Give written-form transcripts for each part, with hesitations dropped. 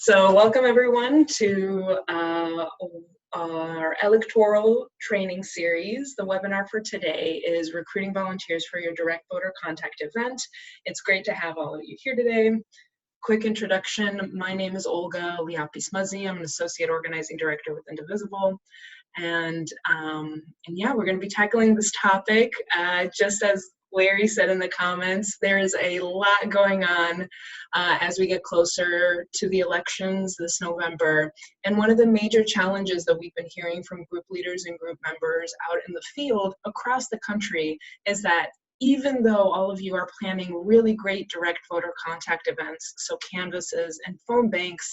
So welcome everyone to our electoral training series. The webinar for today is Recruiting Volunteers for Your Direct Voter Contact Event. It's great to have all of you here today. Quick introduction, my name is Olga Liapi-Smuzzi. I'm an Associate Organizing Director with Indivisible. And yeah, we're going to be tackling this topic. Just as Larry said in the comments, there is a lot going on as we get closer to the elections this November. And one of the major challenges that we've been hearing from group leaders and group members out in the field across the country is that even though all of you are planning really great direct voter contact events, so canvasses and phone banks,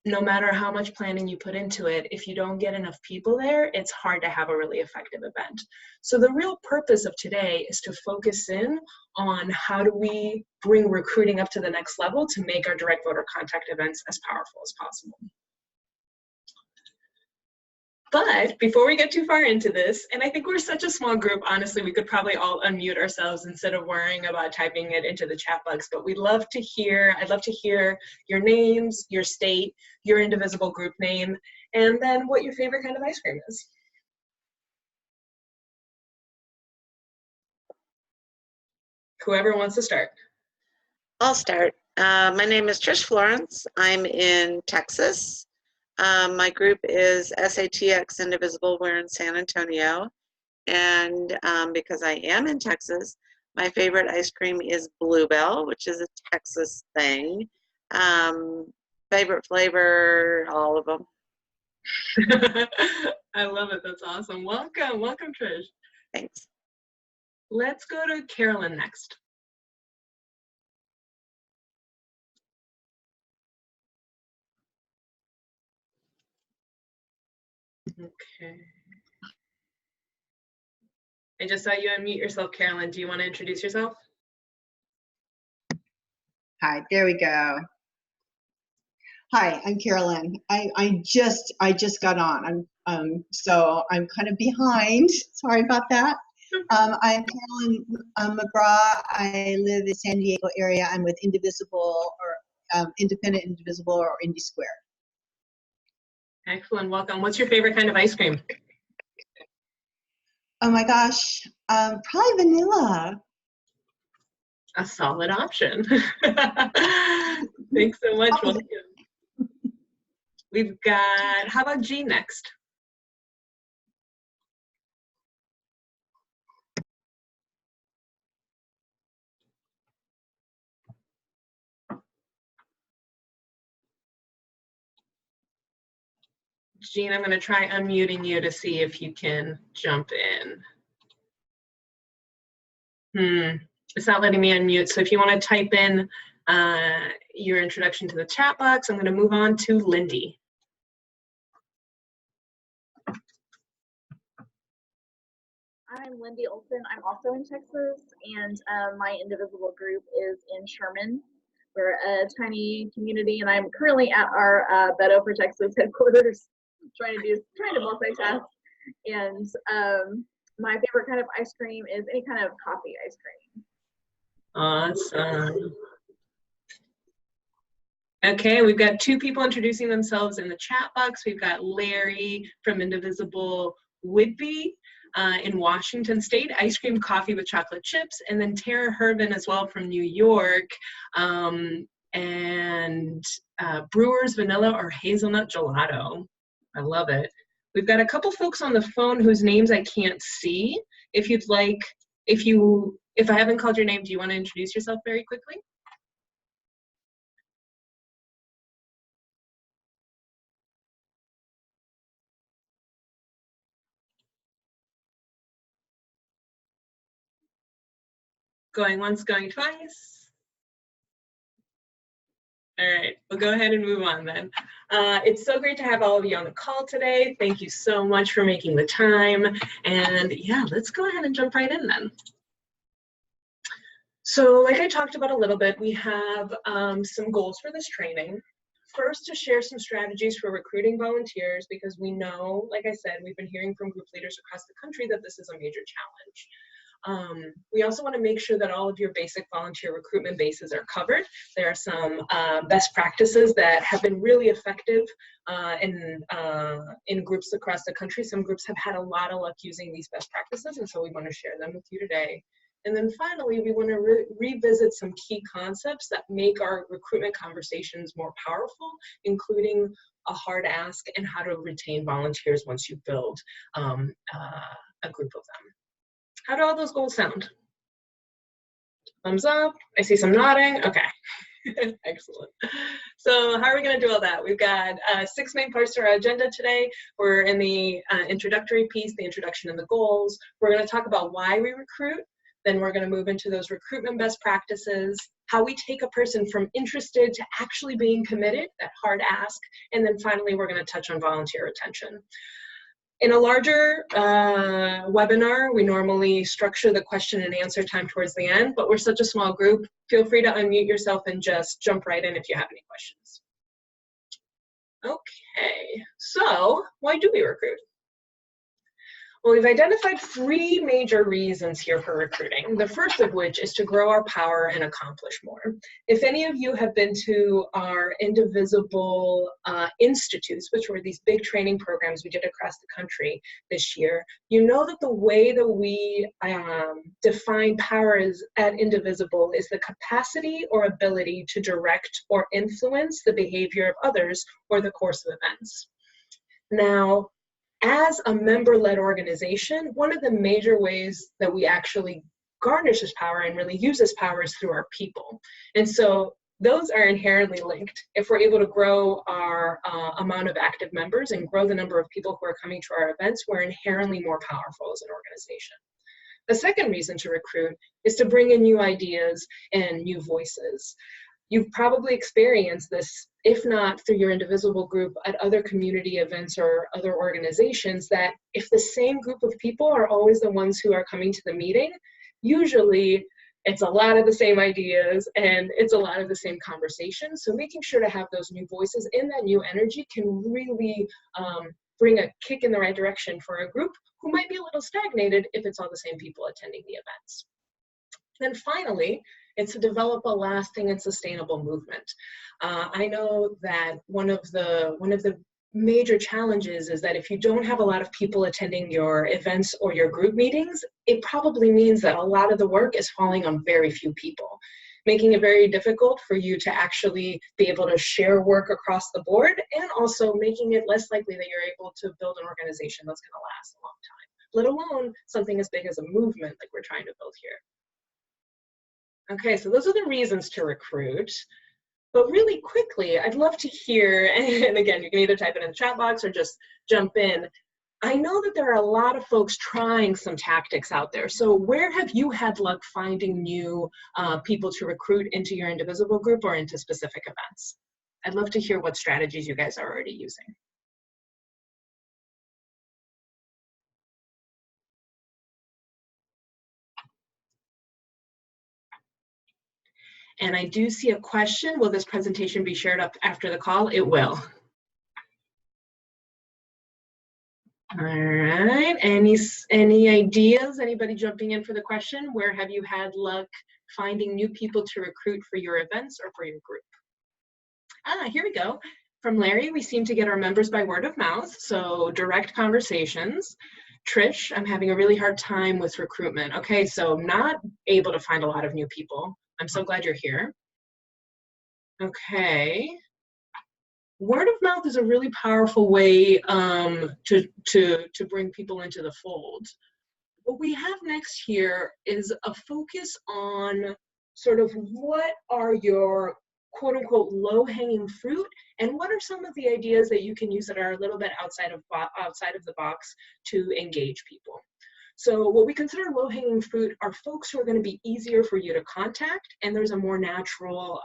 no matter how much planning you put into it, if you don't get enough people there, it's hard to have a really effective event. So the real purpose of today is to focus in on how do we bring recruiting up to the next level to make our direct voter contact events as powerful as possible. But before we get too far into this, and I think we're such a small group, honestly, we could probably all unmute ourselves instead of worrying about typing it into the chat box, but I'd love to hear your names, your state, your Indivisible group name, and then what your favorite kind of ice cream is. Whoever wants to start. I'll start. My name is Trish Florence. I'm in Texas. My group is SATX Indivisible. We're in San Antonio. And because I am in Texas, my favorite ice cream is Bluebell, which is a Texas thing. Favorite flavor, all of them. I love it. That's awesome. Welcome. Welcome, Trish. Thanks. Let's go to Carolyn next. Okay. I just saw you unmute yourself, Carolyn. Do you want to introduce yourself? Hi, there we go. Hi, I'm Carolyn. I just got on. So I'm kind of behind. Sorry about that. I'm Carolyn McGraw. I live in San Diego area. I'm with Indivisible or Independent Indivisible or Indy Square. Excellent. Welcome. What's your favorite kind of ice cream? Oh my gosh, probably vanilla. A solid option. Thanks so much. Welcome. We've got, how about Jean next? Jean, I'm going to try unmuting you to see if you can jump in. It's not letting me unmute, so if you want to type in your introduction to the chat box, I'm going to move on to Lindy. I'm Lindy Olson. I'm also in Texas, and my Indivisible group is in Sherman. We're a tiny community, and I'm currently at our Beto for Texas headquarters, trying to multitask. And my favorite kind of ice cream is any kind of coffee ice cream. Awesome. Okay, we've got two people introducing themselves in the chat box. We've got Larry from Indivisible Whidbey in Washington State, ice cream coffee with chocolate chips, and then Tara Hervin as well from New York, and Brewers Vanilla or Hazelnut Gelato. I love it. We've got a couple folks on the phone whose names I can't see. If you'd like, if I haven't called your name, do you want to introduce yourself very quickly? Going once, going twice. All right, we'll go ahead and move on then. It's so great to have all of you on the call today. Thank you so much for making the time. And yeah, let's go ahead and jump right in then. So like I talked about a little bit, we have some goals for this training. First, to share some strategies for recruiting volunteers, because we know, like I said, we've been hearing from group leaders across the country that this is a major challenge. We also want to make sure that all of your basic volunteer recruitment bases are covered. There are some best practices that have been really effective in groups across the country. Some groups have had a lot of luck using these best practices, and so we want to share them with you today. And then finally, we want to revisit some key concepts that make our recruitment conversations more powerful, including a hard ask and how to retain volunteers once you build a group of them. How do all those goals sound? Thumbs up. I see some nodding. Okay. Excellent. So how are we going to do all that? We've got 6 main parts to our agenda today. We're in the introductory piece, the introduction and the goals. We're going to talk about why we recruit. Then we're going to move into those recruitment best practices, how we take a person from interested to actually being committed, that hard ask. And then finally, we're going to touch on volunteer retention. In a larger webinar, we normally structure the question and answer time towards the end, but we're such a small group. Feel free to unmute yourself and just jump right in if you have any questions. Okay, so why do we recruit? Well, we've identified 3 major reasons here for recruiting, the first of which is to grow our power and accomplish more. If any of you have been to our Indivisible institutes, which were these big training programs we did across the country this year, you know that the way that we define power at Indivisible is the capacity or ability to direct or influence the behavior of others or the course of events. Now, as a member-led organization, one of the major ways that we actually garnish this power and really use this power is through our people. And so those are inherently linked. If we're able to grow our amount of active members and grow the number of people who are coming to our events, we're inherently more powerful as an organization. The second reason to recruit is to bring in new ideas and new voices. You've probably experienced this, if not through your Indivisible group, at other community events or other organizations, that if the same group of people are always the ones who are coming to the meeting, usually it's a lot of the same ideas and it's a lot of the same conversations. So making sure to have those new voices and that new energy can really bring a kick in the right direction for a group who might be a little stagnated if it's all the same people attending the events. Then finally, it's to develop a lasting and sustainable movement. I know that one of the major challenges is that if you don't have a lot of people attending your events or your group meetings, it probably means that a lot of the work is falling on very few people, making it very difficult for you to actually be able to share work across the board, and also making it less likely that you're able to build an organization that's going to last a long time, let alone something as big as a movement like we're trying to build here. Okay, so those are the reasons to recruit. But really quickly, I'd love to hear, and again, you can either type it in the chat box or just jump in. I know that there are a lot of folks trying some tactics out there. So where have you had luck finding new people to recruit into your Indivisible group or into specific events? I'd love to hear what strategies you guys are already using. And I do see a question. Will this presentation be shared up after the call? It will. All right, any ideas? Anybody jumping in for the question? Where have you had luck finding new people to recruit for your events or for your group? Here we go. From Larry, we seem to get our members by word of mouth, so direct conversations. Trish, I'm having a really hard time with recruitment. Okay, so not able to find a lot of new people. I'm so glad you're here. Okay. Word of mouth is a really powerful way to bring people into the fold. What we have next here is a focus on sort of what are your quote unquote low-hanging fruit, and what are some of the ideas that you can use that are a little bit outside of the box to engage people. So what we consider low-hanging fruit are folks who are going to be easier for you to contact, and there's a more natural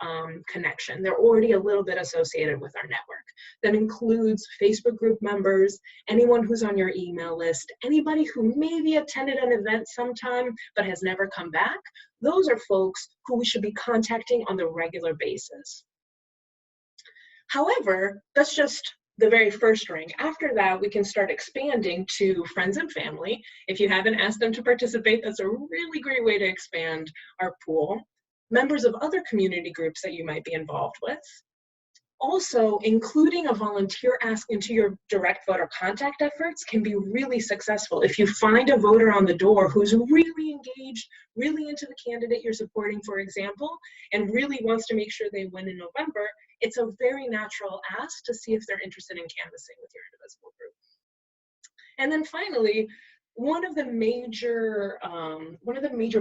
connection. They're already a little bit associated with our network. That includes Facebook group members, anyone who's on your email list, anybody who maybe attended an event sometime but has never come back. Those are folks who we should be contacting on the regular basis. However, that's just the very first ring. After that, we can start expanding to friends and family. If you haven't asked them to participate, that's a really great way to expand our pool. Members of other community groups that you might be involved with. Also, including a volunteer ask into your direct voter contact efforts can be really successful. If you find a voter on the door who's really engaged, really into the candidate you're supporting, for example, and really wants to make sure they win in November, it's a very natural ask to see if they're interested in canvassing with your Indivisible group. And then finally, one of the major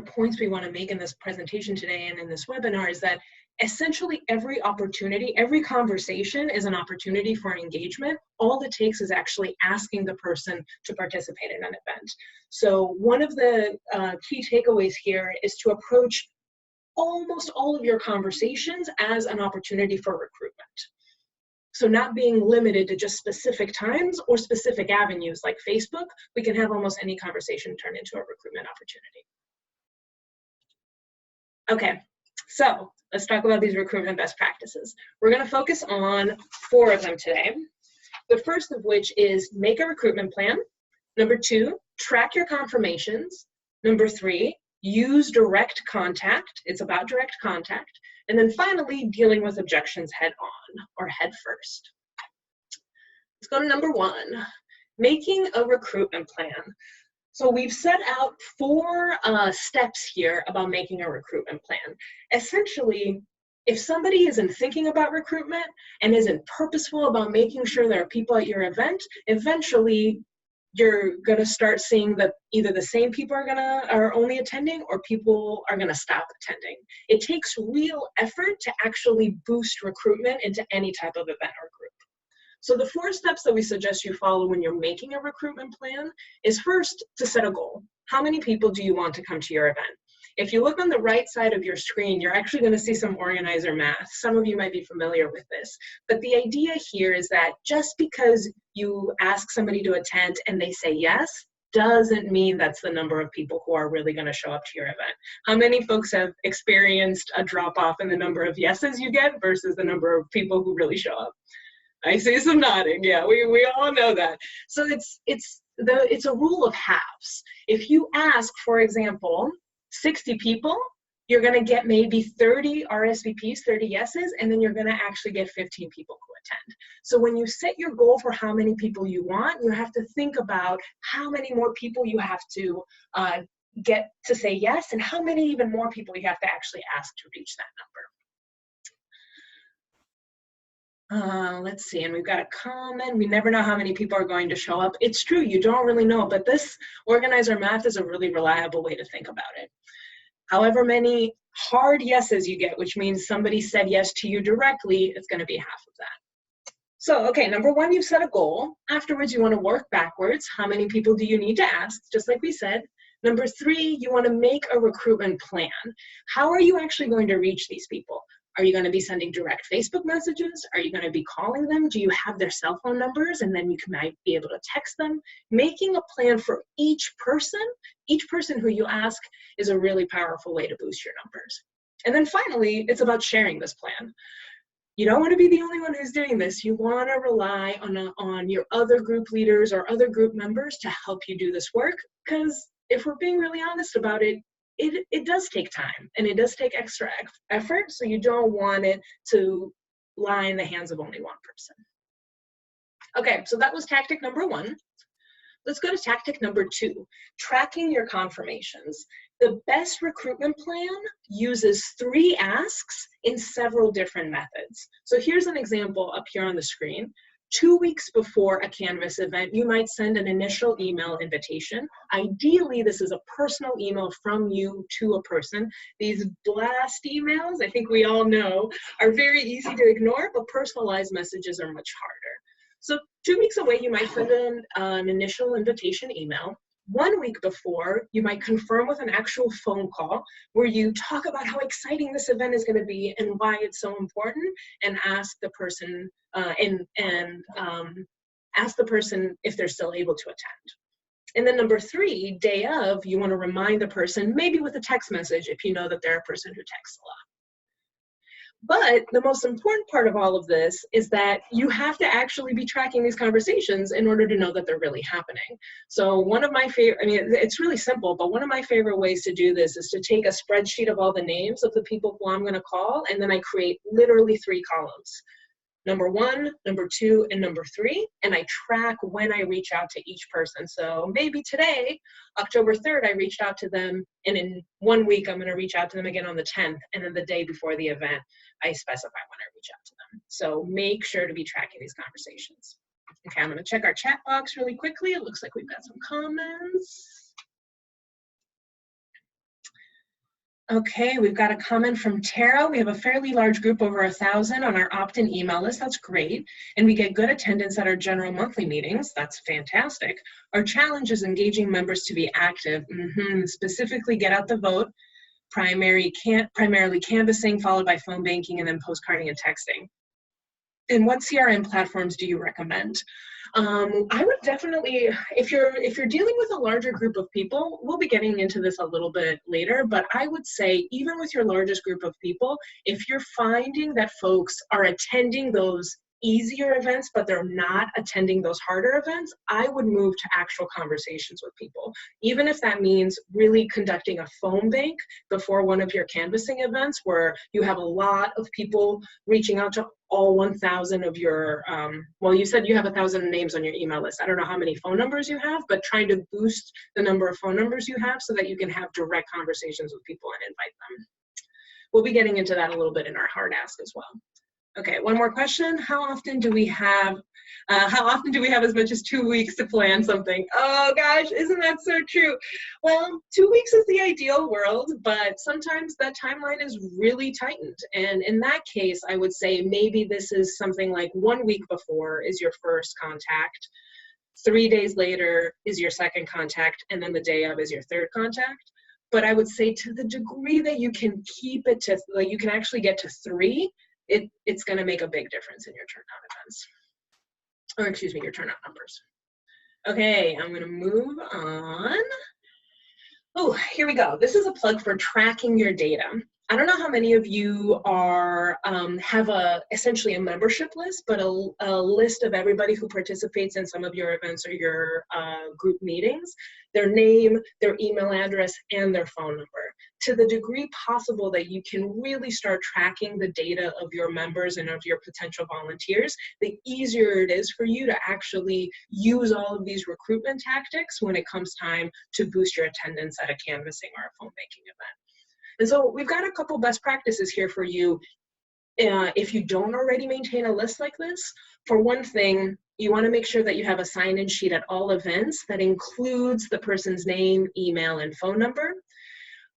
points we want to make in this presentation today and in this webinar is that essentially every opportunity, every conversation is an opportunity for engagement. All it takes is actually asking the person to participate in an event. So one of the key takeaways here is to approach almost all of your conversations as an opportunity for recruitment. So not being limited to just specific times or specific avenues like Facebook, we can have almost any conversation turn into a recruitment opportunity. Okay, so let's talk about these recruitment best practices. We're going to focus on 4 of them today. The first of which is make a recruitment plan. Number 2, track your confirmations. Number 3, use direct contact. It's about direct contact. And then finally, dealing with objections head on or head first. Let's go to number 1, making a recruitment plan. So we've set out 4 steps here about making a recruitment plan. Essentially, if somebody isn't thinking about recruitment and isn't purposeful about making sure there are people at your event, eventually you're going to start seeing that either the same people are only attending or people are going to stop attending. It takes real effort to actually boost recruitment into any type of event or group. So the 4 steps that we suggest you follow when you're making a recruitment plan is first to set a goal. How many people do you want to come to your event? If you look on the right side of your screen, you're actually going to see some organizer math. Some of you might be familiar with this. But the idea here is that just because you ask somebody to attend and they say yes, doesn't mean that's the number of people who are really going to show up to your event. How many folks have experienced a drop-off in the number of yeses you get versus the number of people who really show up? I see some nodding. Yeah, we all know that. So it's a rule of halves. If you ask, for example, 60 people, you're going to get maybe 30 RSVPs, 30 yeses, and then you're going to actually get 15 people who attend. So when you set your goal for how many people you want, you have to think about how many more people you have to get to say yes, and how many even more people you have to actually ask to reach that number. Let's see, and we've got a comment. We never know how many people are going to show up. It's true, you don't really know, but this organizer math is a really reliable way to think about it. However many hard yeses you get, which means somebody said yes to you directly, it's going to be half of that. So, okay, number 1, you've set a goal. Afterwards, you want to work backwards. How many people do you need to ask? Just like we said. Number 3, you want to make a recruitment plan. How are you actually going to reach these people? Are you going to be sending direct Facebook messages? Are you going to be calling them? Do you have their cell phone numbers and then you might be able to text them? Making a plan for each person who you ask is a really powerful way to boost your numbers. And then finally, it's about sharing this plan. You don't want to be the only one who's doing this. You want to rely on your other group leaders or other group members to help you do this work, because if we're being really honest about it, it does take time and it does take extra effort, so you don't want it to lie in the hands of only one person. Okay, so that was tactic number 1. Let's go to tactic number 2, tracking your confirmations. The best recruitment plan uses 3 asks in several different methods. So here's an example up here on the screen. 2 weeks before a Canvas event, you might send an initial email invitation. Ideally, this is a personal email from you to a person. These blast emails, I think we all know, are very easy to ignore, but personalized messages are much harder. So 2 weeks away, you might send an initial invitation email. 1 week before, you might confirm with an actual phone call where you talk about how exciting this event is going to be and why it's so important, and ask the person ask the person if they're still able to attend. And then number 3, day of, you want to remind the person, maybe with a text message if you know that they're a person who texts a lot. But the most important part of all of this is that you have to actually be tracking these conversations in order to know that they're really happening. So one of my favorite, I mean, it's really simple, but one of my favorite ways to do this is to take a spreadsheet of all the names of the people who I'm going to call, and then I create literally 3 columns. Number 1, number 2, and number 3, and I track when I reach out to each person. So maybe today, October 3rd, I reached out to them, and in 1 week, I'm going to reach out to them again on the 10th, and then the day before the event, I specify when I reach out to them. So make sure to be tracking these conversations. Okay, I'm going to check our chat box really quickly. It looks like we've got some comments. Okay, we've got a comment from Tara. We have a fairly large group, over 1,000 on our opt-in email list. That's great. And we get good attendance at our general monthly meetings. That's fantastic. Our challenge is engaging members to be active. Specifically, get out the vote, primarily canvassing, followed by phone banking, and then postcarding and texting. And what CRM platforms do you recommend? I would definitely, if you're dealing with a larger group of people, we'll be getting into this a little bit later, but I would say even with your largest group of people, if you're finding that folks are attending those easier events, but they're not attending those harder events, I would move to actual conversations with people. Even if that means really conducting a phone bank before one of your canvassing events where you have a lot of people reaching out to all 1,000 of your, well, you said you have 1,000 names on your email list. I don't know how many phone numbers you have, but trying to boost the number of phone numbers you have so that you can have direct conversations with people and invite them. We'll be getting into that a little bit in our hard ask as well. Okay, one more question. How often do we have as much as 2 weeks to plan something? Oh gosh, isn't that so true? Well, 2 weeks is the ideal world, but sometimes that timeline is really tightened. And in that case, I would say maybe this is something like 1 week before is your first contact, 3 days later is your second contact, and then the day of is your third contact. But I would say to the degree that you can keep it to, like you can actually get to 3, it's going to make a big difference in your turnout events. Or excuse me, your turnout numbers. Okay, I'm going to move on. Oh, here we go. This is a plug for tracking your data. I don't know how many of you are have essentially a membership list, but a list of everybody who participates in some of your events or your group meetings, their name, their email address, and their phone number. To the degree possible that you can really start tracking the data of your members and of your potential volunteers, the easier it is for you to actually use all of these recruitment tactics when it comes time to boost your attendance at a canvassing or a phone banking event. And so we've got a couple best practices here for you if you don't already maintain a list like this. For one thing, you want to make sure that you have a sign-in sheet at all events that includes the person's name, email, and phone number.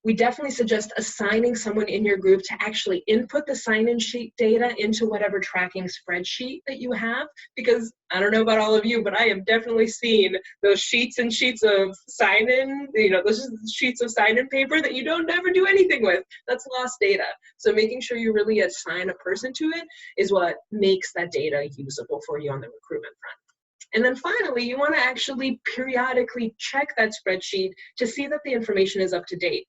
We definitely suggest assigning someone in your group to actually input the sign-in sheet data into whatever tracking spreadsheet that you have, because I don't know about all of you, but I have definitely seen those sheets and sheets of sign-in, those sheets of sign-in paper that you don't never do anything with. That's lost data. So making sure you really assign a person to it is what makes that data usable for you on the recruitment front. And then finally, you want to actually periodically check that spreadsheet to see that the information is up to date.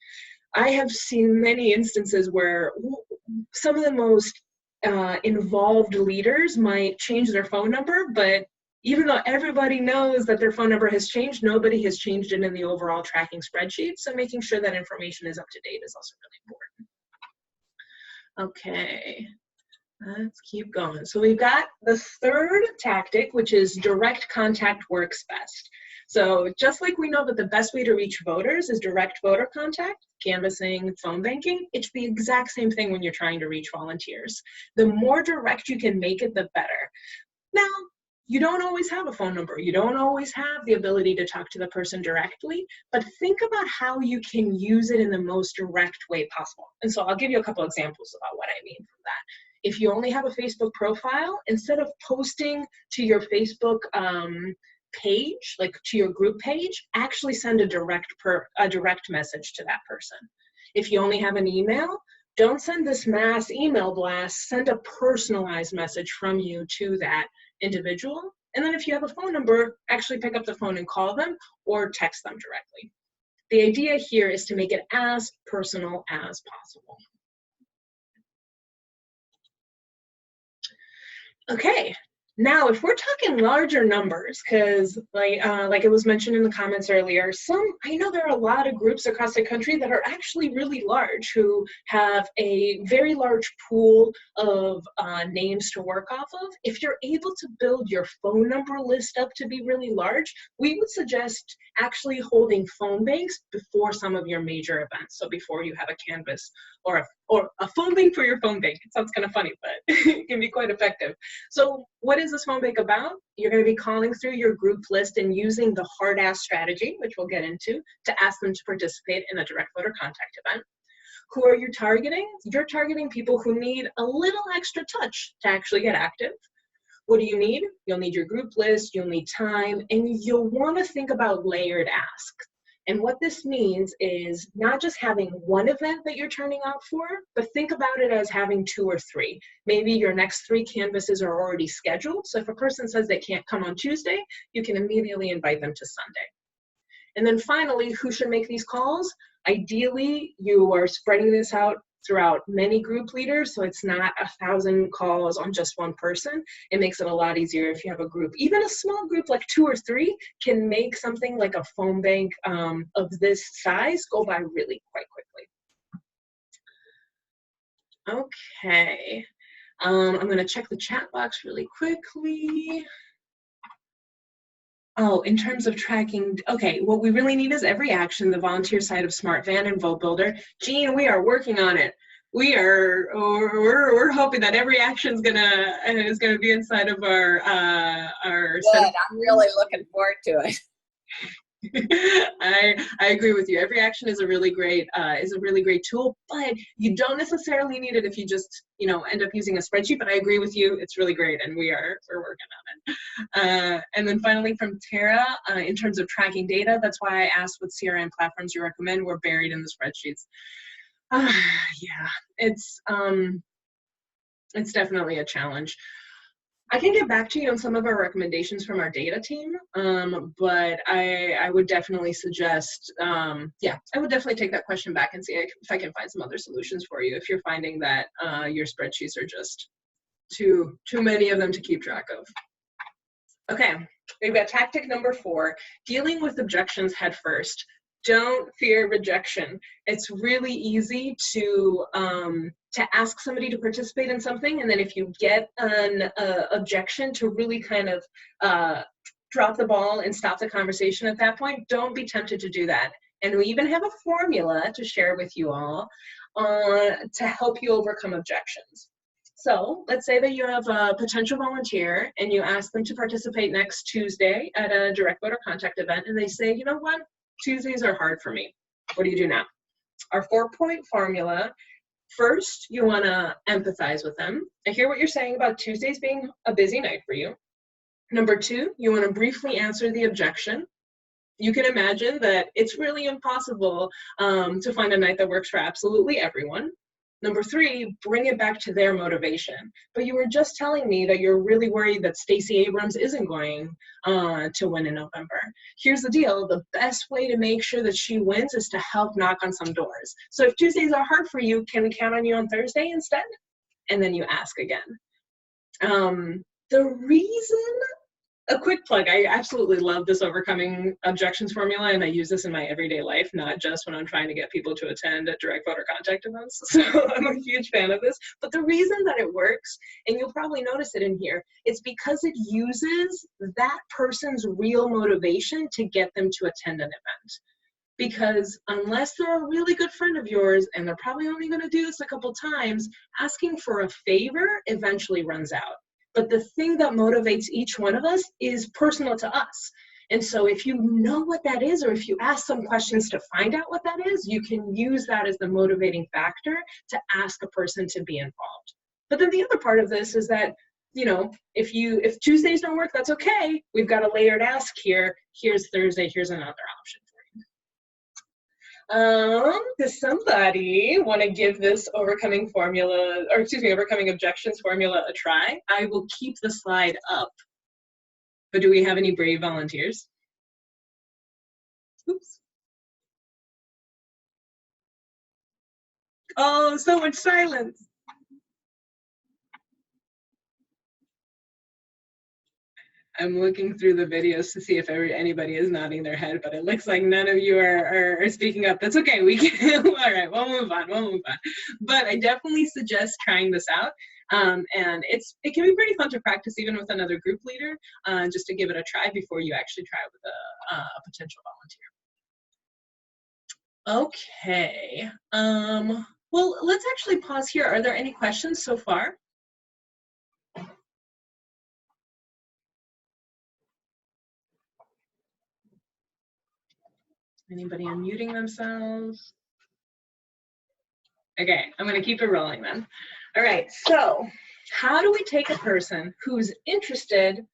I have seen many instances where some of the most involved leaders might change their phone number, but even though everybody knows that their phone number has changed, nobody has changed it in the overall tracking spreadsheet. So making sure that information is up to date is also really important. Okay. Let's keep going. So we've got the third tactic, which is direct contact works best. So just like we know that the best way to reach voters is direct voter contact, canvassing, phone banking, it's the exact same thing when you're trying to reach volunteers. The more direct you can make it, the better. Now, you don't always have a phone number. You don't always have the ability to talk to the person directly, but think about how you can use it in the most direct way possible. And so I'll give you a couple examples about what I mean from that. If you only have a Facebook profile, instead of posting to your Facebook page, like to your group page, actually send a direct message to that person. If you only have an email, don't send this mass email blast, send a personalized message from you to that individual. And then if you have a phone number, actually pick up the phone and call them or text them directly. The idea here is to make it as personal as possible. Okay, now if we're talking larger numbers, because like it was mentioned in the comments earlier, I know there are a lot of groups across the country that are actually really large who have a very large pool of names to work off of. If you're able to build your phone number list up to be really large, we would suggest actually holding phone banks before some of your major events. So before you have a Canvas or a phone bank for your phone bank. It sounds kind of funny, but it can be quite effective. So what is this phone bank about? You're going to be calling through your group list and using the hard ask strategy, which we'll get into, to ask them to participate in a direct voter contact event. Who are you targeting? You're targeting people who need a little extra touch to actually get active. What do you need? You'll need your group list, you'll need time, and you'll want to think about layered asks. And what this means is not just having one event that you're turning out for, but think about it as having 2 or 3. Maybe your next 3 canvases are already scheduled. So if a person says they can't come on Tuesday, you can immediately invite them to Sunday. And then finally, who should make these calls? Ideally, you are spreading this out throughout many group leaders, so it's not 1,000 calls on just one person. It makes it a lot easier if you have a group. Even a small group like 2 or 3 can make something like a phone bank of this size go by really quite quickly. Okay, I'm gonna check the chat box really quickly. Oh, in terms of tracking, okay, what we really need is every action, the volunteer side of SmartVan and Vote Builder. Jean, we are working on it. We're hoping that every action is gonna be inside of our Good. I'm really looking forward to it. I agree with you. Every action is a really great tool, but you don't necessarily need it if you just end up using a spreadsheet. But I agree with you, it's really great, and we're working on it. And then finally from Tara, in terms of tracking data, that's why I asked what CRM platforms you recommend. We're buried in the spreadsheets. Yeah, it's definitely a challenge. I can get back to you on some of our recommendations from our data team, but I would definitely suggest, yeah, I would definitely take that question back and see if I can find some other solutions for you if you're finding that your spreadsheets are just too many of them to keep track of. Okay, we've got tactic number 4, dealing with objections head first. Don't fear rejection. It's really easy to ask somebody to participate in something, and then if you get an objection, to really kind of drop the ball and stop the conversation at that point. Don't be tempted to do that. And we even have a formula to share with you all to help you overcome objections. So let's say that you have a potential volunteer and you ask them to participate next Tuesday at a direct voter contact event, and they say, you know what? Tuesdays are hard for me. What do you do now? Our 4-point formula. First, you want to empathize with them. I hear what you're saying about Tuesdays being a busy night for you. Number 2, you want to briefly answer the objection. You can imagine that it's really impossible to find a night that works for absolutely everyone. Number 3, bring it back to their motivation. But you were just telling me that you're really worried that Stacey Abrams isn't going to win in November. Here's the deal. The best way to make sure that she wins is to help knock on some doors. So if Tuesdays are hard for you, can we count on you on Thursday instead? And then you ask again. The reason, a quick plug, I absolutely love this overcoming objections formula, and I use this in my everyday life, not just when I'm trying to get people to attend at direct voter contact events. So I'm a huge fan of this. But the reason that it works, and you'll probably notice it in here, it's because it uses that person's real motivation to get them to attend an event. Because unless they're a really good friend of yours, and they're probably only going to do this a couple times, asking for a favor eventually runs out. But the thing that motivates each one of us is personal to us. And so if you know what that is, or if you ask some questions to find out what that is, you can use that as the motivating factor to ask a person to be involved. But then the other part of this is that, if Tuesdays don't work, that's okay. We've got a layered ask here. Here's Thursday, here's another option. Does somebody want to give this overcoming objections formula a try? I will keep the slide up. But do we have any brave volunteers? Oops. Oh, so much silence. I'm looking through the videos to see if anybody is nodding their head, but it looks like none of you are speaking up. That's okay. We can. All right, we'll move on. But I definitely suggest trying this out. And it can be pretty fun to practice even with another group leader, just to give it a try before you actually try it with a potential volunteer. Okay. Well, let's actually pause here. Are there any questions so far? Anybody unmuting themselves? Okay, I'm going to keep it rolling then. All right, so how do we take a person who's interested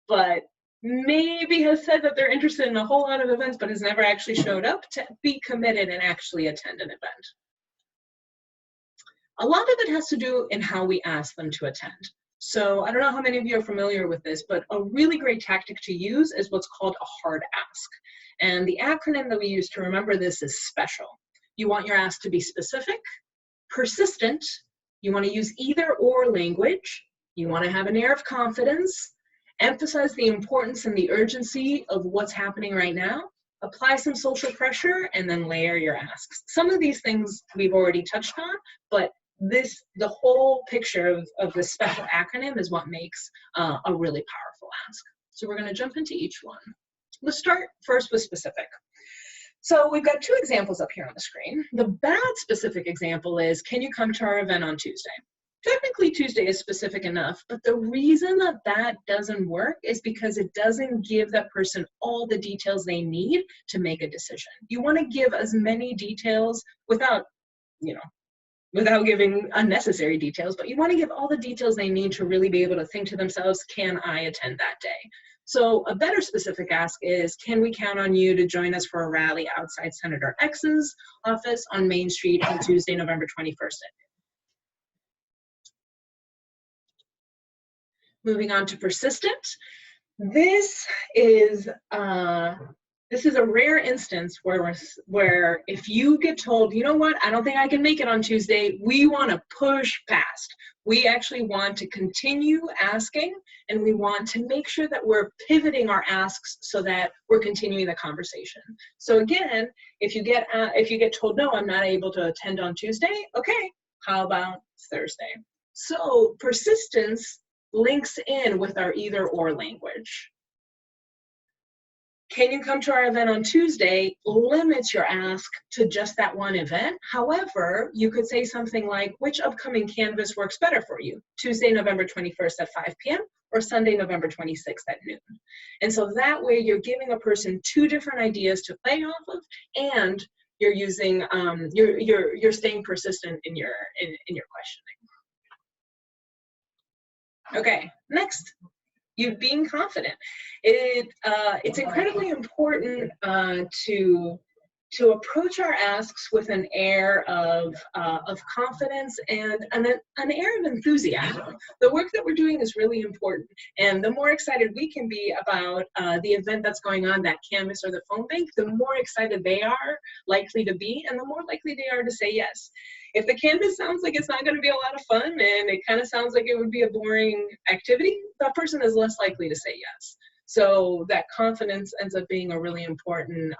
but maybe has said that they're interested in a whole lot of events but has never actually showed up to be committed and actually attend an event? A lot of it has to do in how we ask them to attend. So I don't know how many of you are familiar with this, but a really great tactic to use is what's called a hard ask. And the acronym that we use to remember this is SPECIAL. You want your ask to be specific, persistent, you want to use either or language, you want to have an air of confidence, emphasize the importance and the urgency of what's happening right now, apply some social pressure, and then layer your asks. Some of these things we've already touched on, but the whole picture of this special acronym is what makes a really powerful ask. So we're going to jump into each one. Let's start first with specific. So we've got two examples up here on the screen. The bad specific example is, can you come to our event on Tuesday? Technically, Tuesday is specific enough, but the reason that that doesn't work is because it doesn't give that person all the details they need to make a decision. You want to give as many details without giving unnecessary details, but you want to give all the details they need to really be able to think to themselves, can I attend that day? So a better specific ask is, can we count on you to join us for a rally outside Senator X's office on Main Street on Tuesday, November 21st? Moving on to persistent. This is a rare instance where if you get told, you know what, I don't think I can make it on Tuesday, we want to push past. We actually want to continue asking, and we want to make sure that we're pivoting our asks so that we're continuing the conversation. So again, if you get told, no, I'm not able to attend on Tuesday, okay, how about Thursday? So persistence links in with our either or language. Can you come to our event on Tuesday limits your ask to just that one event. However, you could say something like, which upcoming canvas works better for you? Tuesday, November 21st at 5 p.m. or Sunday, November 26th at noon. And so that way you're giving a person two different ideas to play off of, and you're using, you're staying persistent in your questioning. Okay, next. You being confident. It's incredibly important to approach our asks with an air of confidence and an air of enthusiasm. The work that we're doing is really important, and the more excited we can be about the event that's going on, that canvas or the phone bank, the more excited they are likely to be, and the more likely they are to say yes. If the canvas sounds like it's not going to be a lot of fun and it kind of sounds like it would be a boring activity, that person is less likely to say yes. So that confidence ends up being a really important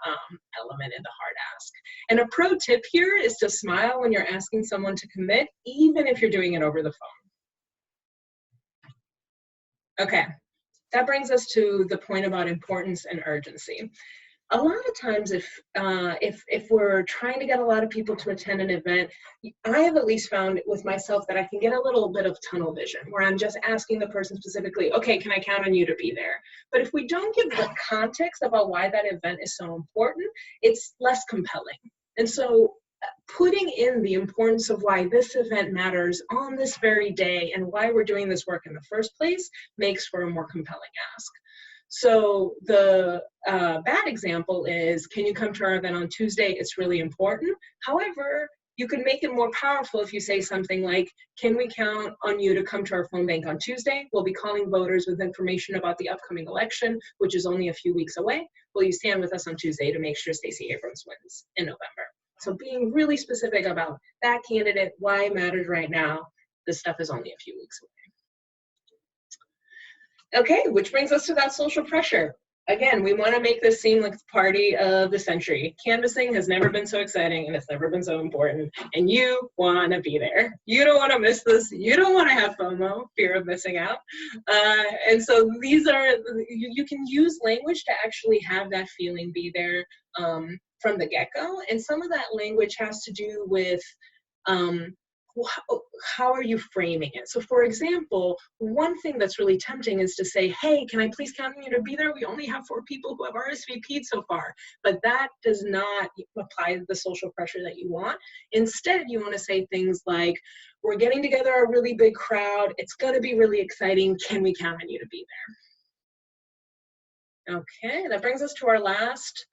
element in the hard ask. And a pro tip here is to smile when you're asking someone to commit, even if you're doing it over the phone. Okay, that brings us to the point about importance and urgency. A lot of times if we're trying to get a lot of people to attend an event, I have at least found with myself that I can get a little bit of tunnel vision where I'm just asking the person specifically, okay, can I count on you to be there? But if we don't give the context about why that event is so important, it's less compelling. And so putting in the importance of why this event matters on this very day and why we're doing this work in the first place makes for a more compelling ask. So the bad example is, can you come to our event on Tuesday? It's really important. However, you can make it more powerful if you say something like, can we count on you to come to our phone bank on Tuesday? We'll be calling voters with information about the upcoming election, which is only a few weeks away. Will you stand with us on Tuesday to make sure Stacey Abrams wins in November? So being really specific about that candidate, why it matters right now, this stuff is only a few weeks away. Okay, which brings us to that social pressure. Again, we want to make this seem like the party of the century. Canvassing has never been so exciting and it's never been so important. And you want to be there. You don't want to miss this. You don't want to have FOMO, fear of missing out. And so these are, you can use language to actually have that feeling be there from the get-go. And some of that language has to do with how are you framing it? So for example, one thing that's really tempting is to say, hey, can I please count on you to be there? We only have 4 people who have RSVP'd so far, but that does not apply the social pressure that you want. Instead, you want to say things like, we're getting together a really big crowd. It's going to be really exciting. Can we count on you to be there? Okay, that brings us to our last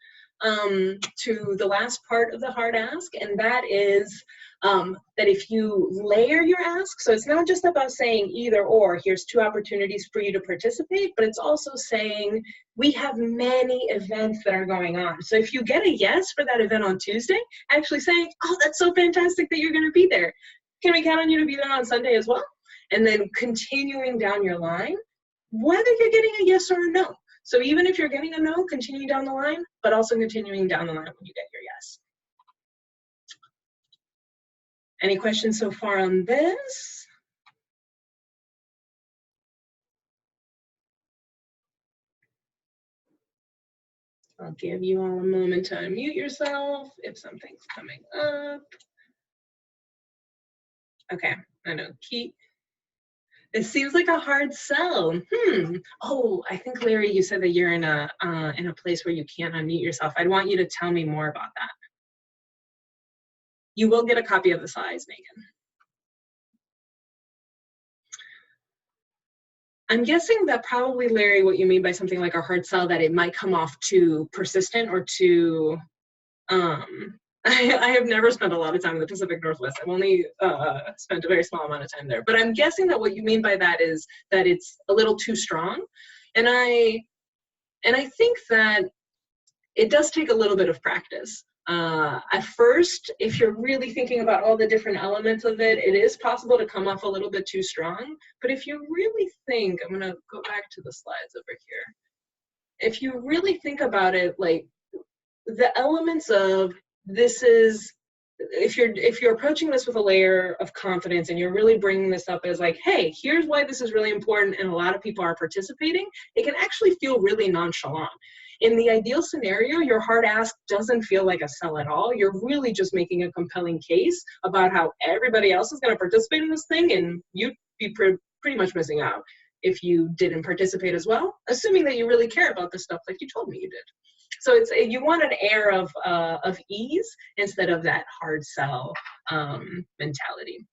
part of the hard ask, and that is that if you layer your ask, so it's not just about saying either or, here's 2 opportunities for you to participate, but it's also saying we have many events that are going on. So if you get a yes for that event on Tuesday, actually saying, oh, that's so fantastic that you're going to be there. Can we count on you to be there on Sunday as well? And then continuing down your line, whether you're getting a yes or a no. So even if you're getting a no, continue down the line, but also continuing down the line when you get your yes. Any questions so far on this? I'll give you all a moment to unmute yourself if something's coming up. Okay, I know, Keith. It seems like a hard sell. Oh, I think Larry, you said that you're in a place where you can't unmute yourself. I'd want you to tell me more about that. You will get a copy of the slides, Megan. I'm guessing that probably, Larry, what you mean by something like a hard sell, that it might come off too persistent or too, I have never spent a lot of time in the Pacific Northwest. I've only spent a very small amount of time there. But I'm guessing that what you mean by that is that it's a little too strong. And I think that it does take a little bit of practice. At first, if you're really thinking about all the different elements of it, it is possible to come off a little bit too strong. But if you really think, I'm gonna go back to the slides over here. If you really think about it, like the elements of this is, if you're approaching this with a layer of confidence and you're really bringing this up as like, hey, here's why this is really important and a lot of people are participating, it can actually feel really nonchalant. In the ideal scenario, your hard ask doesn't feel like a sell at all. You're really just making a compelling case about how everybody else is going to participate in this thing, and you'd be pretty much missing out if you didn't participate as well, assuming that you really care about this stuff like you told me you did. So you want an air of ease instead of that hard sell mentality.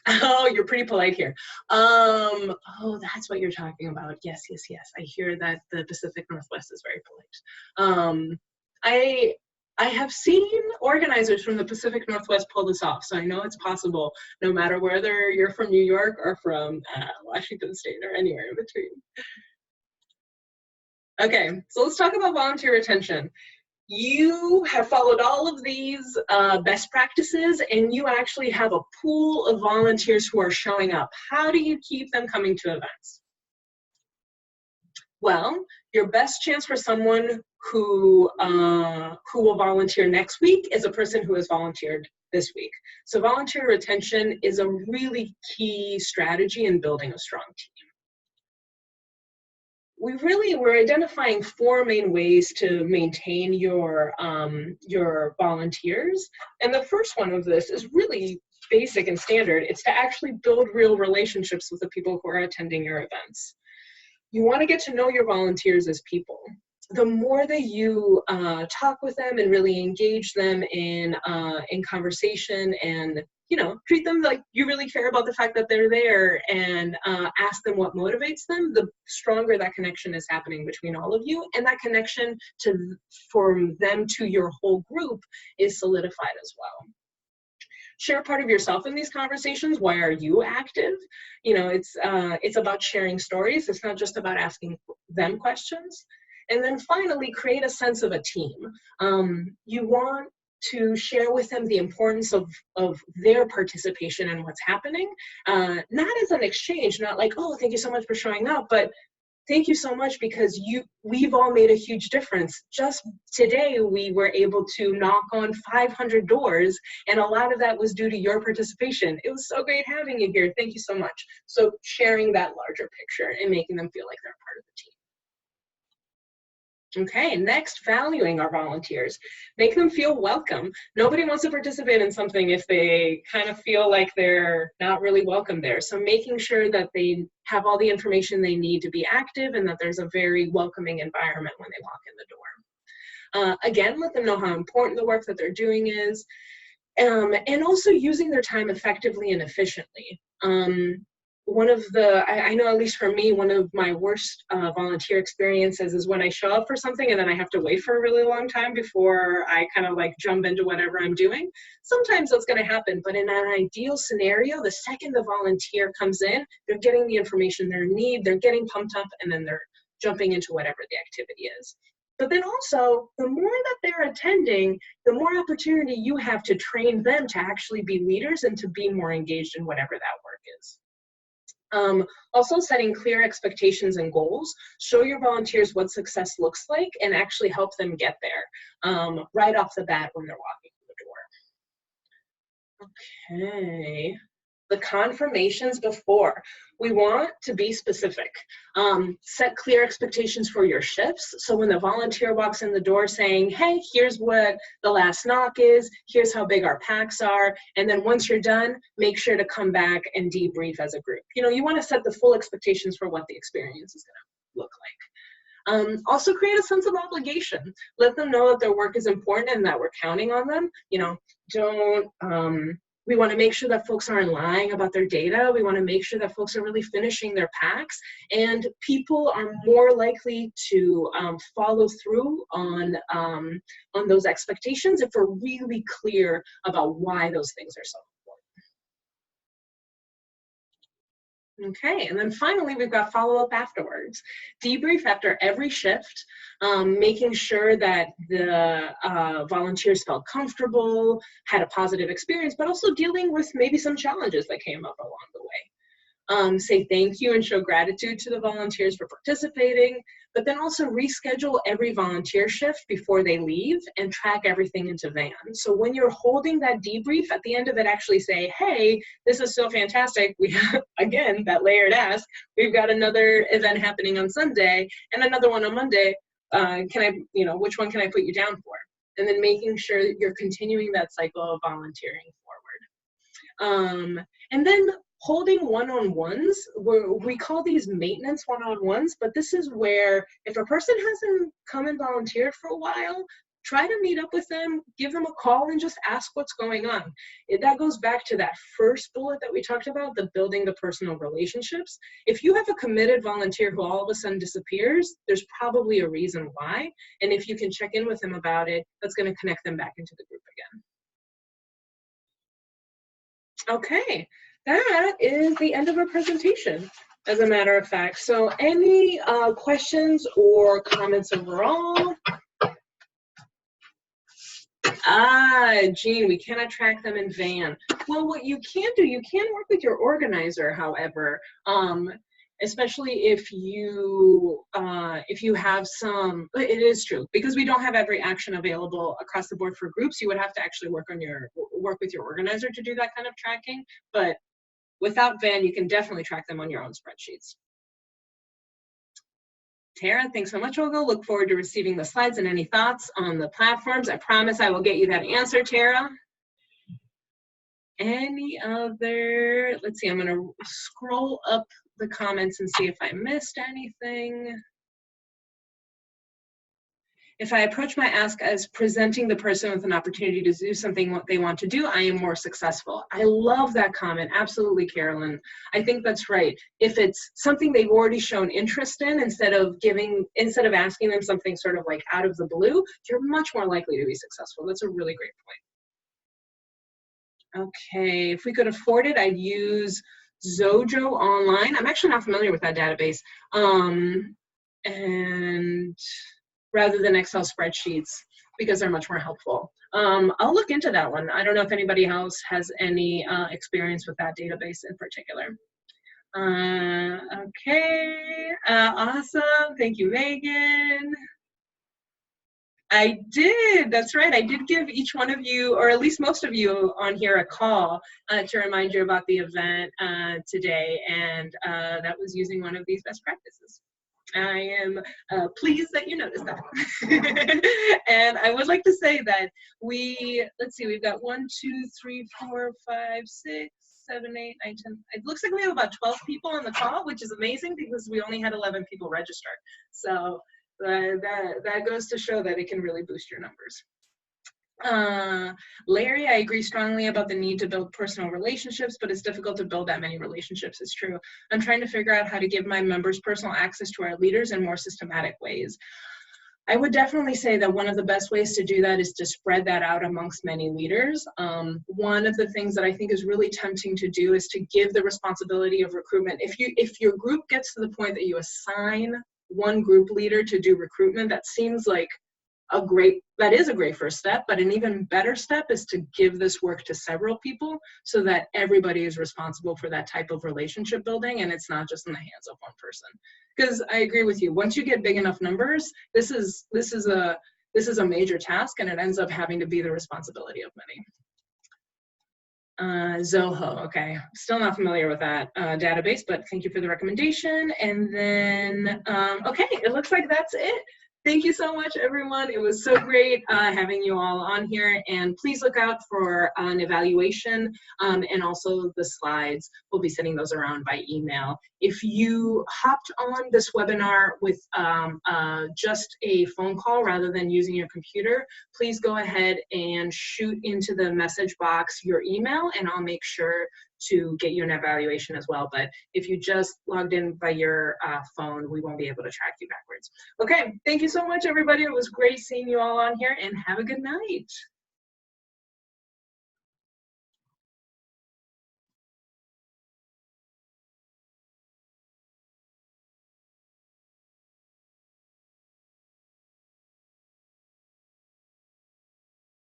Oh, you're pretty polite here. Oh, that's what you're talking about. Yes. I hear that the Pacific Northwest is very polite. I have seen organizers from the Pacific Northwest pull this off, so I know it's possible, no matter whether you're from New York or from Washington State or anywhere in between. Okay, so let's talk about volunteer retention. You have followed all of these best practices, and you actually have a pool of volunteers who are showing up. How do you keep them coming to events? Well, your best chance for someone who will volunteer next week is a person who has volunteered this week. So volunteer retention is a really key strategy in building a strong team. We're identifying 4 main ways to maintain your volunteers. And the first one of this is really basic and standard. It's to actually build real relationships with the people who are attending your events. You want to get to know your volunteers as people. The more that you talk with them and really engage them in conversation and treat them like you really care about the fact that they're there, and ask them what motivates them, the stronger that connection is happening between all of you, and that connection from them to your whole group is solidified as well. Share part of yourself in these conversations. Why are you active? It's about sharing stories. It's not just about asking them questions. And then finally, create a sense of a team. You want to share with them the importance of their participation in what's happening, not as an exchange, not like, oh, thank you so much for showing up, but thank you so much because we've all made a huge difference. Just today, we were able to knock on 500 doors, and a lot of that was due to your participation. It was so great having you here. Thank you so much. So sharing that larger picture and making them feel like they're part of the team. Okay, next, valuing our volunteers. Make them feel welcome. Nobody wants to participate in something if they kind of feel like they're not really welcome there. So making sure that they have all the information they need to be active and that there's a very welcoming environment when they walk in the door. Again, let them know how important the work that they're doing is, and also using their time effectively and efficiently. I know, at least for me, one of my worst volunteer experiences is when I show up for something and then I have to wait for a really long time before I kind of like jump into whatever I'm doing. Sometimes that's going to happen, but in an ideal scenario, the second the volunteer comes in, they're getting the information they need, they're getting pumped up, and then they're jumping into whatever the activity is. But then also, the more that they're attending, the more opportunity you have to train them to actually be leaders and to be more engaged in whatever that work is. Also setting clear expectations and goals. Show your volunteers what success looks like and actually help them get there right off the bat when they're walking through the door. Okay. The confirmations before. We want to be specific. Set clear expectations for your shifts. So when the volunteer walks in the door saying, hey, here's what the last knock is, here's how big our packs are, and then once you're done, make sure to come back and debrief as a group. You know, you want to set the full expectations for what the experience is going to look like. Also create a sense of obligation. Let them know that their work is important and that we're counting on them. You know, we want to make sure that folks aren't lying about their data. We want to make sure that folks are really finishing their packs, and people are more likely to follow through on those expectations if we're really clear about why those things are so important. Okay, and then finally, we've got follow-up afterwards. Debrief after every shift, making sure that the volunteers felt comfortable, had a positive experience, but also dealing with maybe some challenges that came up along the way. Say thank you and show gratitude to the volunteers for participating, but then also reschedule every volunteer shift before they leave and track everything into Van. So when you're holding that debrief, at the end of it, actually say, hey, this is so fantastic. We have, again, that layered ask. We've got another event happening on Sunday and another one on Monday. Which one can I put you down for? And then making sure that you're continuing that cycle of volunteering forward. And then holding one-on-ones, we call these maintenance one-on-ones, but this is where if a person hasn't come and volunteered for a while, try to meet up with them, give them a call, and just ask what's going on. That goes back to that first bullet that we talked about, the building the personal relationships. If you have a committed volunteer who all of a sudden disappears, there's probably a reason why, and if you can check in with them about it, that's going to connect them back into the group again. Okay. That is the end of our presentation, as a matter of fact. So any questions or comments overall? Jean, we cannot track them in Van. Well, what you can do, you can work with your organizer, however, especially if you have some, it is true, because we don't have every action available across the board for groups, you would have to actually work with your organizer to do that kind of tracking, but without Van, you can definitely track them on your own spreadsheets. Tara, thanks so much, Olga. Look forward to receiving the slides and any thoughts on the platforms. I promise I will get you that answer, Tara. Any other, let's see, I'm gonna scroll up the comments and see if I missed anything. If I approach my ask as presenting the person with an opportunity to do something what they want to do, I am more successful. I love that comment. Absolutely, Carolyn. I think that's right. If it's something they've already shown interest in, instead of asking them something sort of like out of the blue, you're much more likely to be successful. That's a really great point. Okay, if we could afford it, I'd use Zojo Online. I'm actually not familiar with that database. And rather than Excel spreadsheets, because they're much more helpful. I'll look into that one. I don't know if anybody else has any experience with that database in particular. Okay, awesome. Thank you, Megan. I did, that's right. I did give each one of you, or at least most of you on here, a call to remind you about the event today, and that was using one of these best practices. I am pleased that you noticed that. And I would like to say that let's see, we've got 1, 2, 3, 4, 5, 6, 7, 8, 9, 10. It looks like we have about 12 people on the call, which is amazing because we only had 11 people register. So that goes to show that it can really boost your numbers. Larry, I agree strongly about the need to build personal relationships, but it's difficult to build that many relationships. It's true. I'm trying to figure out how to give my members personal access to our leaders in more systematic ways. I would definitely say that one of the best ways to do that is to spread that out amongst many leaders. One of the things that I think is really tempting to do is to give the responsibility of recruitment. If your group gets to the point that you assign one group leader to do recruitment, that seems like that is a great first step, but an even better step is to give this work to several people so that everybody is responsible for that type of relationship building and it's not just in the hands of one person. Because I agree with you, once you get big enough numbers, this is a major task and it ends up having to be the responsibility of many. Zoho, okay, still not familiar with that database, but thank you for the recommendation. And then, okay, it looks like that's it. Thank you so much, everyone. It was so great having you all on here. And please look out for an evaluation and also the slides. We'll be sending those around by email. If you hopped on this webinar with just a phone call rather than using your computer, please go ahead and shoot into the message box your email, and I'll make sure to get you an evaluation as well. But if you just logged in by your phone, we won't be able to track you backwards. Okay, thank you so much, everybody. It was great seeing you all on here, and have a good night.